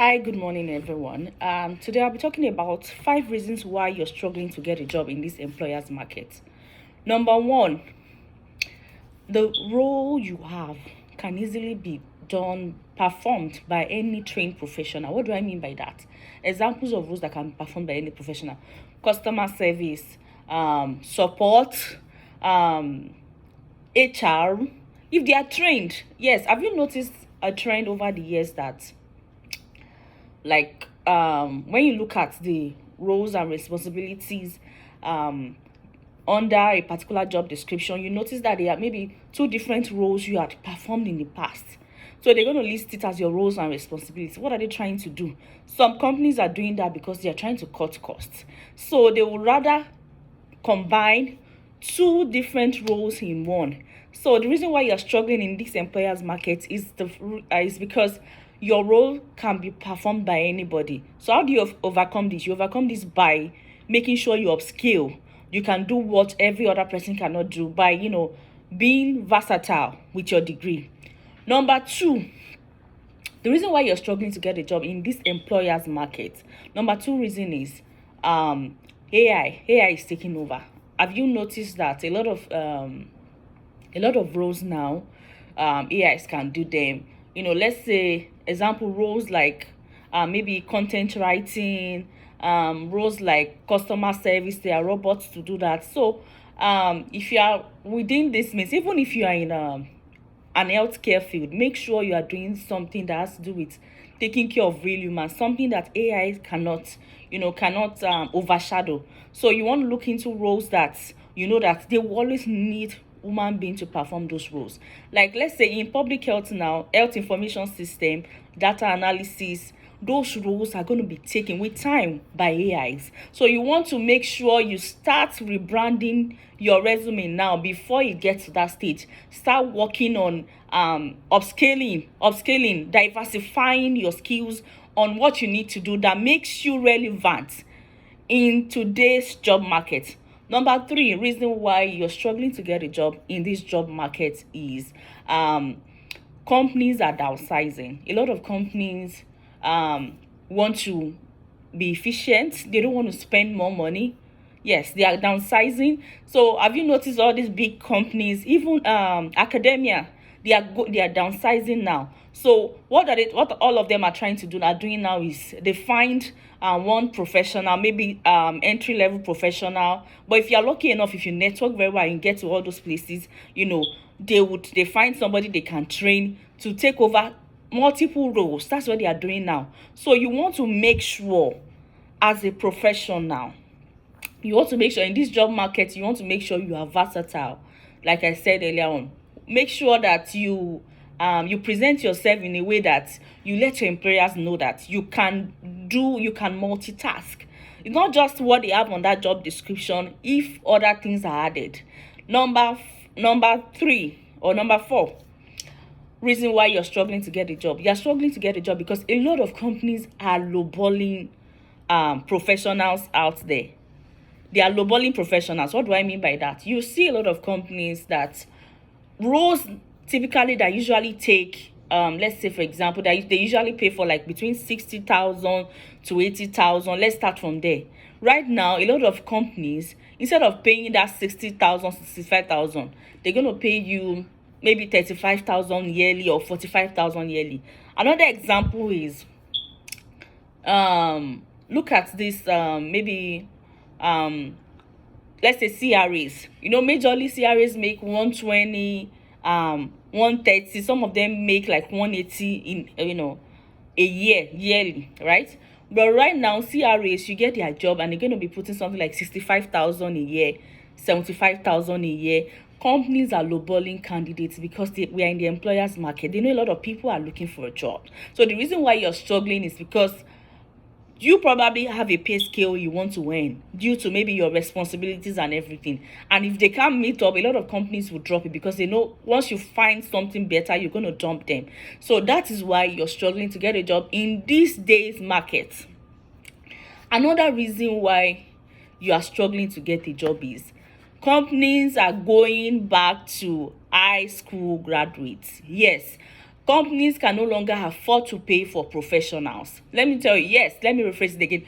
Hi, good morning, everyone. Today I'll be talking about 5 reasons why you're struggling to get a job in this employer's market. Number one, the role you have can easily be performed by any trained professional. What do I mean by that? Examples of roles that can be performed by any professional: customer service, support, um, HR. If they are trained, yes. Have you noticed a trend over the years that when you look at the roles and responsibilities um under a particular job description, you notice that there are maybe two different roles you had performed in the past? So they're going to list it as your roles and responsibilities. What are they trying to do? Some companies are doing that because they are trying to cut costs, so they would rather combine two different roles in one. So the reason why you're struggling in this employer's market is because your role can be performed by anybody. So how do you overcome this? You overcome this by making sure you upskill. You can do what every other person cannot do by being versatile with your degree. Number two, the reason why you're struggling to get a job in this employer's market, number two reason is AI is taking over. Have you noticed that a lot of roles now, AIs can do them? Let's say example roles like maybe content writing, roles like customer service, there are robots to do that. So if you are within this means, even if you are in an healthcare field, make sure you are doing something that has to do with taking care of real humans, something that AI cannot overshadow. So you want to look into roles that that they will always need human being to perform those roles. Like, let's say in public health now, health information system, data analysis, those roles are going to be taken with time by AIs. So you want to make sure you start rebranding your resume now before you get to that stage. Start working on upscaling, diversifying your skills on what you need to do that makes you relevant in today's job market. Number three reason why you're struggling to get a job in this job market is companies are downsizing. A lot of companies want to be efficient. They don't want to spend more money. Yes, they are downsizing. So have you noticed all these big companies, even academia, they are downsizing now. So what all of them are trying to do are doing now is they find one professional, maybe entry level professional. But if you're lucky enough, if you network very well and get to all those places, they find somebody they can train to take over multiple roles. That's what they are doing now. So you want to make sure, as a professional, you want to make sure in this job market, you want to make sure you are versatile. Like I said earlier on, make sure that you present yourself in a way that you let your employers know that you can multitask. It's not just what they have on that job description if other things are added. Number three, or number four reason why you're struggling to get a job. You're struggling to get a job because a lot of companies are lowballing professionals out there. They are lowballing professionals. What do I mean by that? You see a lot of companies that roles typically that usually take let's say, for example, that they usually pay for like between 60,000 to 80,000. Let's start from there. Right now, a lot of companies, instead of paying that 60,000, 65,000, they're going to pay you maybe 35,000 yearly or 45,000 yearly. Another example is look at this, maybe let's say CRAs. Majorly CRAs make 120, 130. Some of them make like 180 in a yearly, right? But right now, CRAs, you get their job and they're going to be putting something like 65,000 a year, 75,000 a year. Companies are lowballing candidates because we are in the employer's market. They know a lot of people are looking for a job. So the reason why you're struggling is because you probably have a pay scale you want to earn due to maybe your responsibilities and everything. And if they can't meet up, a lot of companies will drop it because they know once you find something better, you're going to dump them. So that is why you're struggling to get a job in these days market. Another reason why you are struggling to get a job is companies are going back to high school graduates. Yes, Companies can no longer afford to pay for professionals. Let me tell you, yes, let me rephrase it again.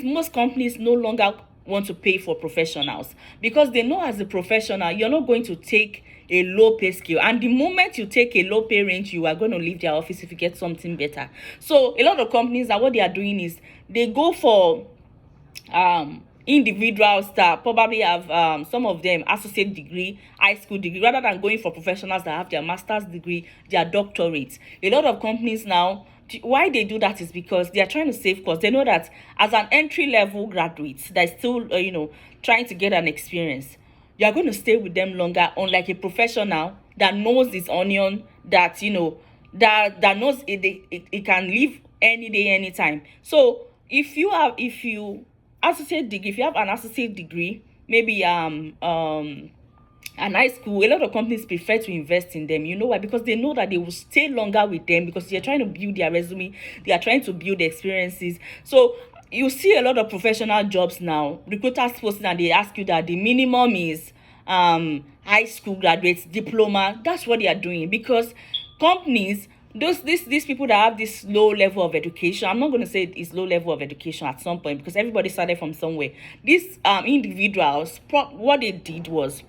Most companies no longer want to pay for professionals because they know as a professional, you're not going to take a low pay scale, and the moment you take a low pay range, you are going to leave their office if you get something better. So a lot of companies, and what they are doing is they go for individuals that probably have some of them associate degree, high school degree, rather than going for professionals that have their master's degree, their doctorates. A lot of companies now, why they do that is because they are trying to save costs. They know that as an entry level graduate that is still trying to get an experience, you are going to stay with them longer, unlike a professional that knows his onion, that that knows it can leave any day, anytime. So if you have an associate degree, maybe an high school, a lot of companies prefer to invest in them. You know why? Because they know that they will stay longer with them, because they're trying to build their resume, they are trying to build experiences. So you see a lot of professional jobs now, recruiters posting, and they ask you that the minimum is high school graduates, diploma. That's what they are doing, because companies, these people that have this low level of education, I'm not going to say it's low level of education at some point, because everybody started from somewhere. These individuals, what they did was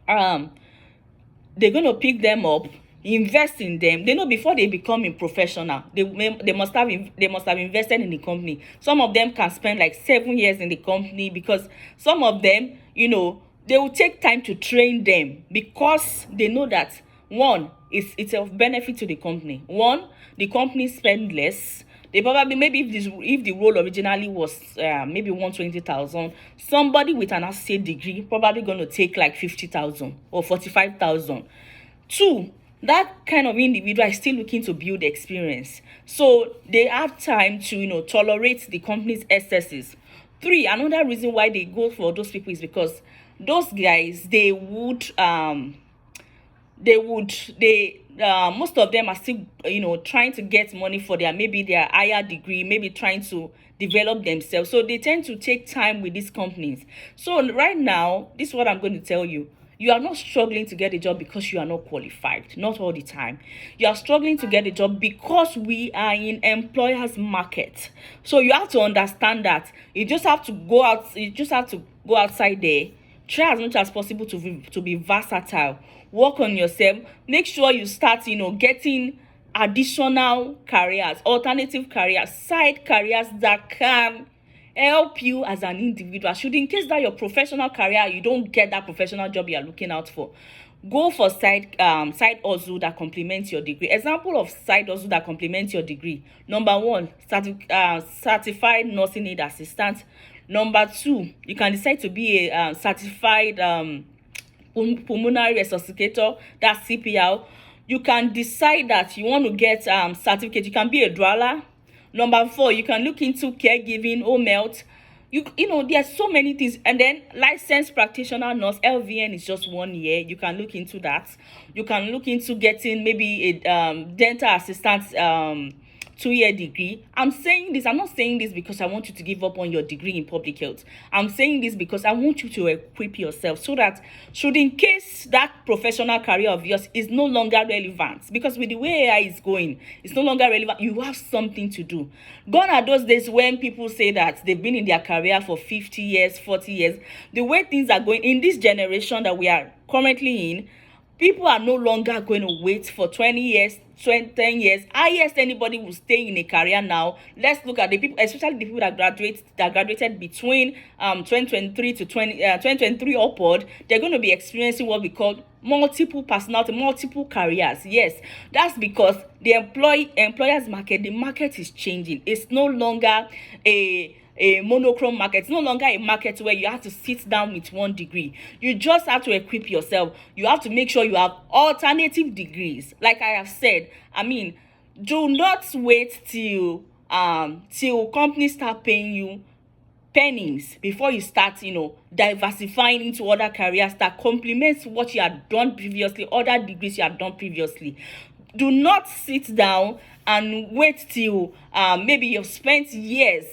they're going to pick them up, invest in them. They know before they become a professional, they must have invested in the company. Some of them can spend like 7 years in the company, because some of them, they will take time to train them, because they know that one, it's of benefit to the company. One, the company spend less. They probably, maybe if the role originally was maybe 120,000, somebody with an associate degree probably going to take like 50,000 or 45,000. Two, that kind of individual is still looking to build experience, so they have time to tolerate the company's excesses. Three, another reason why they go for those people is because those guys, most of them are still trying to get money for their higher degree, maybe trying to develop themselves, so they tend to take time with these companies. So right now, this is what I'm going to tell you. You are not struggling to get a job because you are not qualified. Not all the time. You are struggling to get a job because we are in employers market. So you have to understand that you just have to go outside there. Try as much as possible to be versatile. Work on yourself. Make sure you start getting additional careers, alternative careers, side careers that can help you as an individual. Should, in case that your professional career, you don't get that professional job you are looking out for, go for side hustle that complements your degree. Example of side hustle that complements your degree: number one, certified nursing aid assistant. Number two, you can decide to be a certified pulmonary resuscitator, that's CPR. You can decide that you want to get certificate. You can be a doula. Number four, you can look into caregiving, home health. There are so many things. And then licensed practitioner nurse, LVN, is just 1 year. You can look into that. You can look into getting maybe a dental assistant 2-year degree. I'm not saying this because I want you to give up on your degree in public health. I'm saying this because I want you to equip yourself, so that should, in case that professional career of yours is no longer relevant, because with the way AI is going, it's no longer relevant, you have something to do. Gone are those days when people say that they've been in their career for 50 years, 40 years. The way things are going in this generation that we are currently in, people are no longer going to wait for 20 years, 10 years. Highest anybody will stay in a career now. Let's look at the people, especially the people that graduated between 2023 to 2023 upward. They're going to be experiencing what we call multiple personality, multiple careers. Yes, that's because the employers market, the market is changing. It's no longer a monochrome market. It's no longer a market where you have to sit down with one degree. You just have to equip yourself. You have to make sure you have alternative degrees. Like I have said, do not wait till companies start paying you pennies before you start diversifying into other careers that complements what you had done previously, other degrees you had done previously. Do not sit down and wait till maybe you've spent years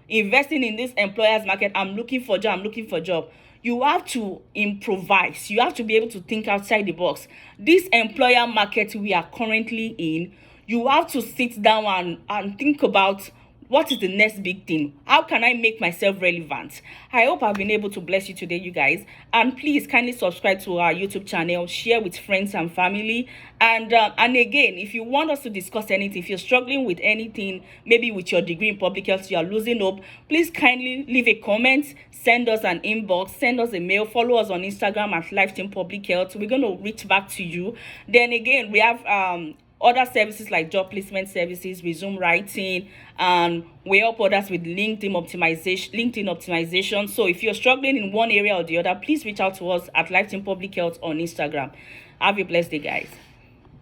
investing in this employer's market. I'm looking for job. you have to improvise. You have to be able to think outside the box. This employer market we are currently in, you have to sit down and think about, what is the next big thing? How can I make myself relevant? I hope I've been able to bless you today, you guys. And please kindly subscribe to our YouTube channel, share with friends and family. And again, if you want us to discuss anything, if you're struggling with anything, maybe with your degree in public health, you are losing hope, please kindly leave a comment, send us an inbox, send us a mail, follow us on Instagram at Lifetime Public Health. We're going to reach back to you. Then again, we have other services like job placement services, resume writing, and we help others with LinkedIn optimization. So if you're struggling in one area or the other, please reach out to us at Lifetime Public Health on Instagram. Have a blessed day, guys.